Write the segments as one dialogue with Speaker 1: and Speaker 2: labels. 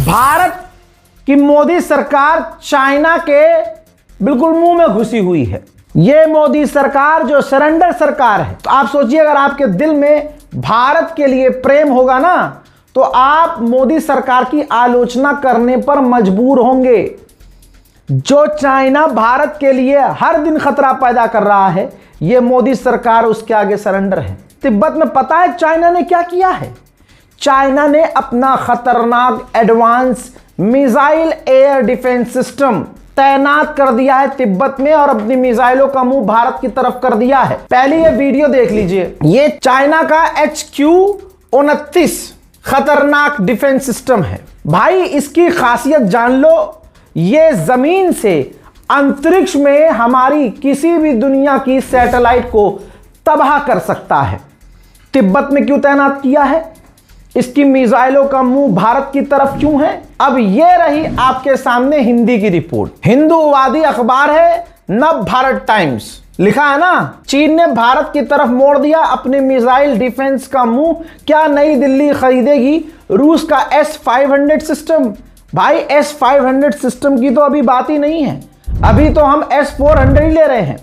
Speaker 1: भारत की मोदी सरकार चाइना के बिल्कुल मुंह में घुसी हुई है। ये मोदी सरकार जो सरेंडर सरकार है, तो आप सोचिए अगर आपके दिल में भारत के लिए प्रेम होगा ना, तो आप मोदी सरकार की आलोचना करने पर मजबूर होंगे। जो चाइना भारत के लिए हर दिन खतरा पैदा कर रहा है, ये मोदी सरकार उसके आगे सरेंडर है। तिब्बत में पता है चाइना ने क्या किया है? चाइना ने अपना खतरनाक advance missile air defence system तैनात कर दिया है तिब्बत में और अपनी मिसाइलों का मुंह भारत की तरफ कर दिया है। पहले ये वीडियो देख लीजिए। ये चाइना का HQ-29 खतरनाक डिफेंस सिस्टम है। भाई इसकी खासियत जान लो, ये जमीन से अंतरिक्ष में हमारी किसी भी दुनिया की सैटेलाइट को तबाह कर सकता है। तिब्बत में क्यों तैनात किया है? इसकी मिसाइलों का मुंह भारत की तरफ क्यों है? अब ये रही आपके सामने हिंदी की रिपोर्ट। हिंदूवादी अखबार है नव भारत टाइम्स, लिखा है ना, चीन ने भारत की तरफ मोड़ दिया अपने मिसाइल डिफेंस का मुंह। क्या नई दिल्ली खरीदेगी रूस का S-500 सिस्टम? भाई S-500 सिस्टम की तो अभी बात ही नहीं है, अभी तो हम S-400 ही ले रहे हैं।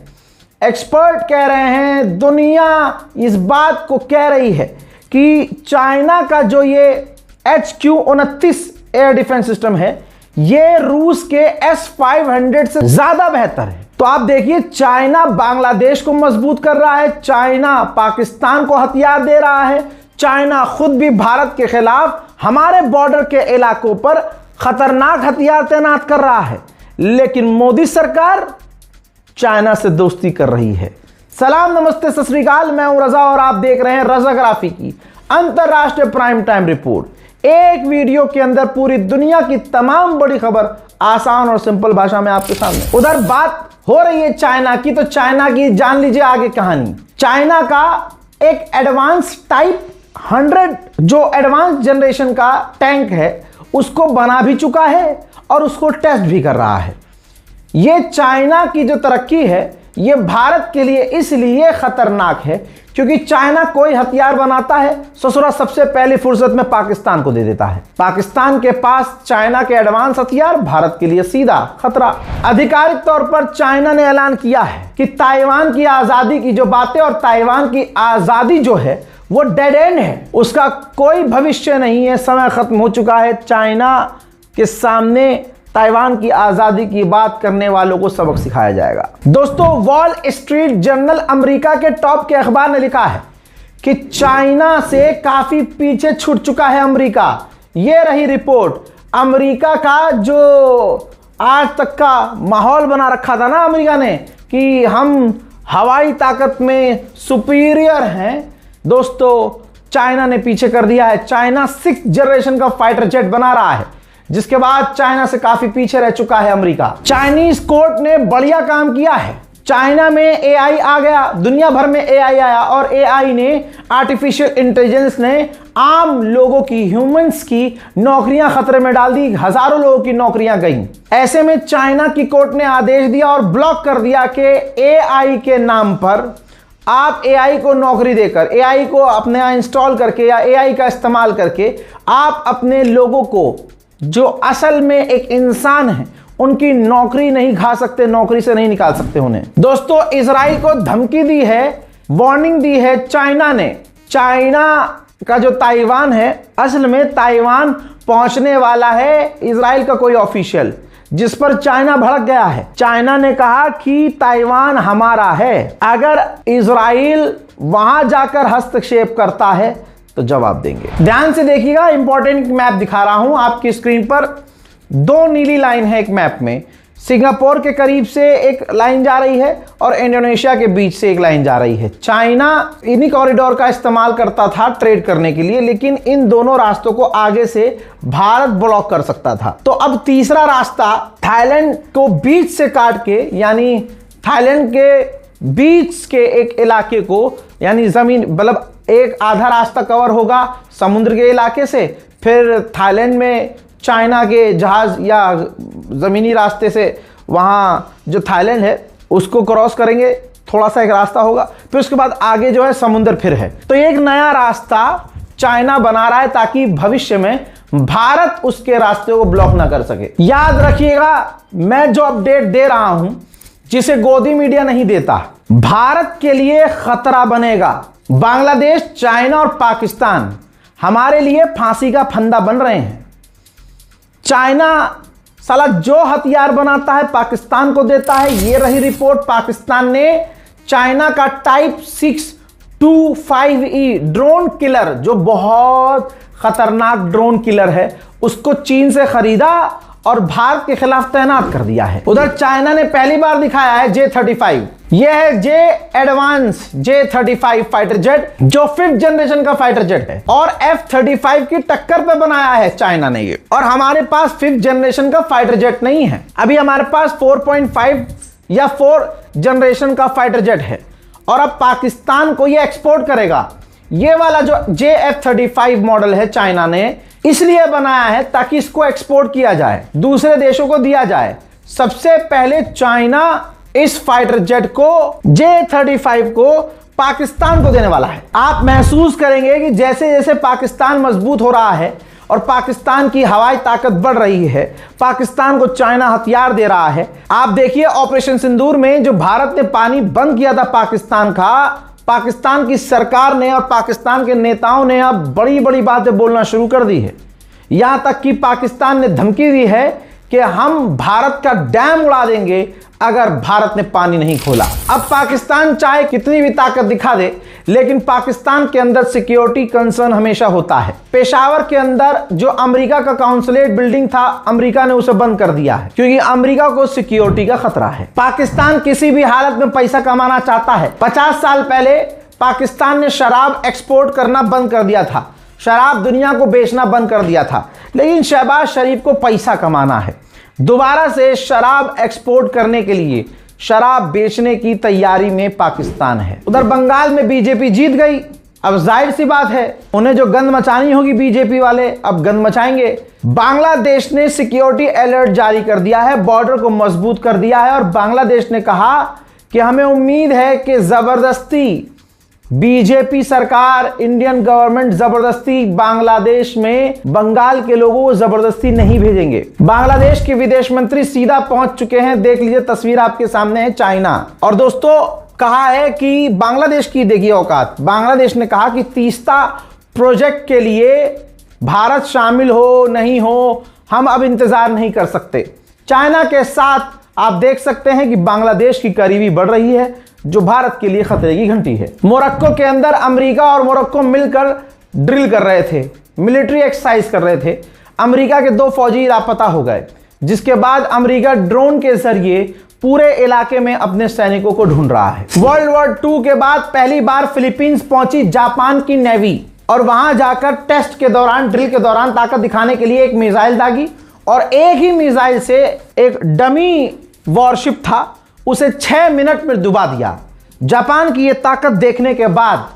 Speaker 1: एक्सपर्ट कह रहे हैं, दुनिया इस बात को कह रही है कि चाइना का जो ये HQ-29 एयर डिफेंस सिस्टम है, ये रूस के S-500 से ज्यादा बेहतर है। तो आप देखिए, चाइना बांग्लादेश को मजबूत कर रहा है, चाइना पाकिस्तान को हथियार दे रहा है, चाइना खुद भी भारत के खिलाफ हमारे बॉर्डर के इलाकों पर खतरनाक हथियार तैनात कर रहा है। लेकिन मोदी सरकार चाइना से दोस्ती कर रही है। सलाम, नमस्ते, सत श्री अकाल। मैं हूं रजा और आप देख रहे हैं रजाग्राफी की अंतरराष्ट्रीय प्राइम टाइम रिपोर्ट। एक वीडियो के अंदर पूरी दुनिया की तमाम बड़ी खबर आसान और सिंपल भाषा में आपके सामने। उधर बात हो रही है चाइना की, तो चाइना की जान लीजिए आगे कहानी। चाइना का एक एडवांस टाइप 100 जो एडवांस जनरेशन का टैंक है, उसको बना भी चुका है और उसको टेस्ट भी कर रहा है। ये चाइना की जो तरक्की है, ये भारत के लिए इसलिए खतरनाक है क्योंकि चाइना कोई हथियार बनाता है, ससुरा सबसे पहली फुर्सत में पाकिस्तान को दे देता है। पाकिस्तान के पास चाइना के एडवांस हथियार, भारत के लिए सीधा खतरा। आधिकारिक तौर पर चाइना ने ऐलान किया है कि ताइवान की आजादी की जो बातें और ताइवान की आजादी जो है वो डेड एंड है, उसका कोई भविष्य नहीं है, समय खत्म हो चुका है। चाइना के सामने ताइवान की आजादी की बात करने वालों को सबक सिखाया जाएगा। दोस्तों, वॉल स्ट्रीट जर्नल अमेरिका के टॉप के अखबार ने लिखा है कि चाइना से काफी पीछे छूट चुका है अमेरिका। यह रही रिपोर्ट। अमेरिका का जो आज तक का माहौल बना रखा था ना अमेरिका ने कि हम हवाई ताकत में सुपीरियर हैं, दोस्तों चाइना ने पीछे कर दिया है। चाइना 6th जनरेशन का फाइटर जेट बना रहा है, जिसके बाद चाइना से काफी पीछे रह चुका है अमेरिका। चाइनीज कोर्ट ने बढ़िया काम किया है। चाइना में AI आ गया, दुनिया भर में AI आया और AI ने, आर्टिफिशियल इंटेलिजेंस ने आम लोगों की, ह्यूमंस की नौकरियां खतरे में डाल दी। हजारों लोगों की नौकरियां गई। ऐसे में चाइना की कोर्ट ने आदेश दिया और ब्लॉक कर दिया कि AI के नाम पर आप AI को नौकरी देकर, AI को अपने यहाँ इंस्टॉल करके या AI का इस्तेमाल करके आप अपने लोगों को, जो असल में एक इंसान है, उनकी नौकरी नहीं खा सकते, नौकरी से नहीं निकाल सकते उन्हें। दोस्तों, इजराइल को धमकी दी है, वार्निंग दी है चाइना ने। चाइना का जो ताइवान है, असल में ताइवान पहुंचने वाला है इजराइल का कोई ऑफिशियल, जिस पर चाइना भड़क गया है। चाइना ने कहा कि ताइवान हमारा है, अगर इजराइल वहां जाकर हस्तक्षेप करता है तो जवाब देंगे। ध्यान से देखिएगा, इंपॉर्टेंट मैप दिखा रहा हूं आपकी स्क्रीन पर। 2 नीली लाइन है एक मैप में, सिंगापुर के करीब से एक लाइन जा रही है और इंडोनेशिया के बीच से एक लाइन जा रही है। चाइना इन्हीं कॉरिडोर का इस्तेमाल करता था ट्रेड करने के लिए, लेकिन इन दोनों रास्तों को आगे से भारत ब्लॉक कर सकता था। तो अब तीसरा रास्ता थाईलैंड को बीच से काट के, यानी थाईलैंड के बीच के एक इलाके को, यानी जमीन, मतलब एक आधा रास्ता कवर होगा समुद्र के इलाके से, फिर थाईलैंड में चाइना के जहाज या ज़मीनी रास्ते से वहाँ जो थाईलैंड है उसको क्रॉस करेंगे, थोड़ा सा एक रास्ता होगा, फिर उसके बाद आगे जो है समुद्र फिर है। तो एक नया रास्ता चाइना बना रहा है ताकि भविष्य में भारत उसके रास्ते को ब्लॉक ना कर सके। याद रखिएगा, मैं जो अपडेट दे रहा हूं जिसे गोदी मीडिया नहीं देता, भारत के लिए खतरा बनेगा। बांग्लादेश, चाइना और पाकिस्तान हमारे लिए फांसी का फंदा बन रहे हैं। चाइना साला जो हथियार बनाता है पाकिस्तान को देता है। ये रही रिपोर्ट, पाकिस्तान ने चाइना का टाइप 625E ड्रोन किलर, जो बहुत खतरनाक ड्रोन किलर है, उसको चीन से खरीदा और भारत के खिलाफ तैनात कर दिया है। उधर चाइना ने पहली बार दिखाया है J-35। यह है जे एडवांस J-35 फाइटर जेट, जो 5th जनरेशन का फाइटर जेट है और F-35 की टक्कर पे बनाया है चाइना ने ये। और हमारे पास 5th जनरेशन का फाइटर जेट नहीं है, अभी हमारे पास 4.5 या 4 जनरेशन का फाइटर जेट है और अब पाकिस्तान को ये एक्सपोर्ट करेगा। ये वाला जो J-F-35 मॉडल है चाइना ने इसलिए बनाया है ताकि इसको एक्सपोर्ट किया जाए, दूसरे देशों को दिया जाए। सबसे पहले चाइना इस फाइटर जेट को J-35 को पाकिस्तान को देने वाला है। आप महसूस करेंगे कि जैसे जैसे पाकिस्तान मजबूत हो रहा है और पाकिस्तान की हवाई ताकत बढ़ रही है, पाकिस्तान को चाइना हथियार दे रहा है। आप देखिए ऑपरेशन सिंदूर में जो भारत ने पानी बंद किया था पाकिस्तान का, पाकिस्तान की सरकार ने और पाकिस्तान के नेताओं ने अब बड़ी बड़ी बातें बोलना शुरू कर दी है। यहां तक कि पाकिस्तान ने धमकी दी है कि हम भारत का डैम उड़ा देंगे अगर भारत ने पानी नहीं खोला। अब पाकिस्तान चाहे कितनी भी ताकत दिखा दे, लेकिन पाकिस्तान के अंदर सिक्योरिटी कंसर्न हमेशा होता है। पेशावर के अंदर जो अमेरिका का काउंसुलेट बिल्डिंग था, अमेरिका ने उसे बंद कर दिया है क्योंकि अमेरिका को सिक्योरिटी का खतरा है। पाकिस्तान किसी भी हालत में पैसा कमाना चाहता है। 50 साल पहले पाकिस्तान ने शराब एक्सपोर्ट करना बंद कर दिया था, शराब दुनिया को बेचना बंद कर दिया था, लेकिन शहबाज शरीफ को पैसा कमाना है। दोबारा से शराब एक्सपोर्ट करने के लिए शराब बेचने की तैयारी में पाकिस्तान है। उधर बंगाल में बीजेपी जीत गई। अब जाहिर सी बात है उन्हें जो गंद मचानी होगी बीजेपी वाले अब गंद मचाएंगे। बांग्लादेश ने सिक्योरिटी अलर्ट जारी कर दिया है, बॉर्डर को मजबूत कर दिया है और बांग्लादेश ने कहा कि हमें उम्मीद है कि जबरदस्ती बीजेपी सरकार, इंडियन गवर्नमेंट जबरदस्ती बांग्लादेश में बंगाल के लोगों को जबरदस्ती नहीं भेजेंगे। बांग्लादेश के विदेश मंत्री सीधा पहुंच चुके हैं। देख लीजिए तस्वीर आपके सामने है, चाइना। और दोस्तों कहा है कि बांग्लादेश की देखिए औकात, बांग्लादेश ने कहा कि तीस्ता प्रोजेक्ट के लिए भारत शामिल हो नहीं हो हम अब इंतजार नहीं कर सकते। चाइना के साथ आप देख सकते हैं कि बांग्लादेश की करीबी बढ़ रही है, जो भारत के लिए खतरे की घंटी है। मोरक्को के अंदर अमेरिका और मोरक्को मिलकर ड्रिल कर रहे थे, मिलिट्री एक्सरसाइज कर रहे थे। अमेरिका के 2 फौजी लापता हो गए, जिसके बाद अमेरिका ड्रोन के जरिए पूरे इलाके में अपने सैनिकों को ढूंढ रहा है। वर्ल्ड वॉर 2 के बाद पहली बार फिलीपींस पहुंची जापान की नेवी और वहां जाकर टेस्ट के दौरान, ड्रिल के दौरान ताकत दिखाने के लिए एक मिसाइल दागी और एक ही मिसाइल से एक डमी वॉरशिप था उसे 6 मिनट में डुबा दिया। जापान की यह ताकत देखने के बाद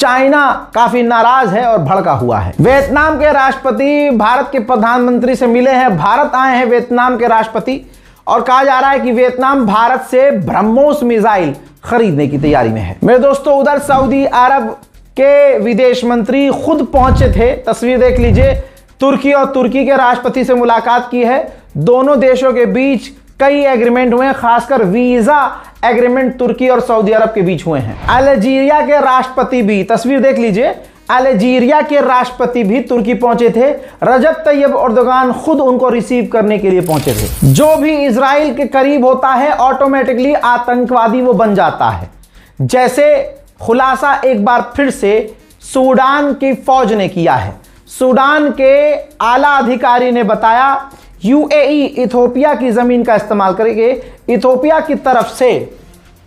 Speaker 1: चाइना काफी नाराज है और भड़का हुआ है। वियतनाम के राष्ट्रपति भारत के प्रधानमंत्री से मिले हैं। भारत आए हैं वियतनाम के राष्ट्रपति और कहा जा रहा है कि वियतनाम भारत से ब्रह्मोस मिसाइल खरीदने की तैयारी में है। मेरे दोस्तों उधर सऊदी अरब के विदेश मंत्री खुद पहुंचे थे, तस्वीर देख लीजिए। तुर्की और तुर्की के राष्ट्रपति से मुलाकात की है। दोनों देशों के बीच कई एग्रीमेंट हुए हैं, खासकर वीजा एग्रीमेंट तुर्की और सऊदी अरब के बीच हुए हैं। अल्जीरिया के राष्ट्रपति भी, तस्वीर देख लीजिए, अल्जीरिया के राष्ट्रपति भी तुर्की पहुंचे थे। रजब तैयब एर्दोगान खुद उनको रिसीव करने के लिए पहुंचे थे। जो भी इजराइल के करीब होता है ऑटोमेटिकली आतंकवादी वो बन जाता है। जैसे खुलासा एक बार फिर से सूडान की फौज ने किया है। सूडान के आला अधिकारी ने बताया यूएई इथोपिया की जमीन का इस्तेमाल करके इथोपिया की तरफ से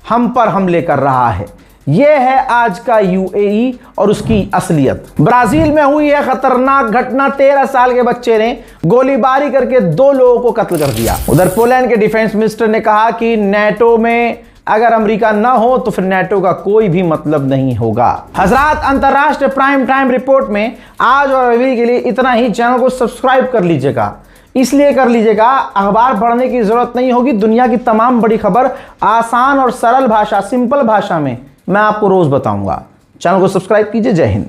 Speaker 1: हम पर हमले कर रहा है। यह है आज का यूएई और उसकी असलियत। ब्राजील में हुई है खतरनाक घटना। 13 साल के बच्चे ने गोलीबारी करके 2 लोगों को कत्ल कर दिया। उधर पोलैंड के डिफेंस मिनिस्टर ने कहा कि नेटो में अगर अमेरिका ना हो तो फिर नेटो का कोई भी मतलब नहीं होगा। हजरात, अंतरराष्ट्रीय प्राइम टाइम रिपोर्ट में आज और अभी के लिए इतना ही। चैनल को सब्सक्राइब कर लीजिएगा, इसलिए कर लीजिएगा अखबार पढ़ने की जरूरत नहीं होगी। दुनिया की तमाम बड़ी खबर आसान और सरल भाषा, सिंपल भाषा में मैं आपको रोज बताऊंगा। चैनल को सब्सक्राइब कीजिए। जय हिंद।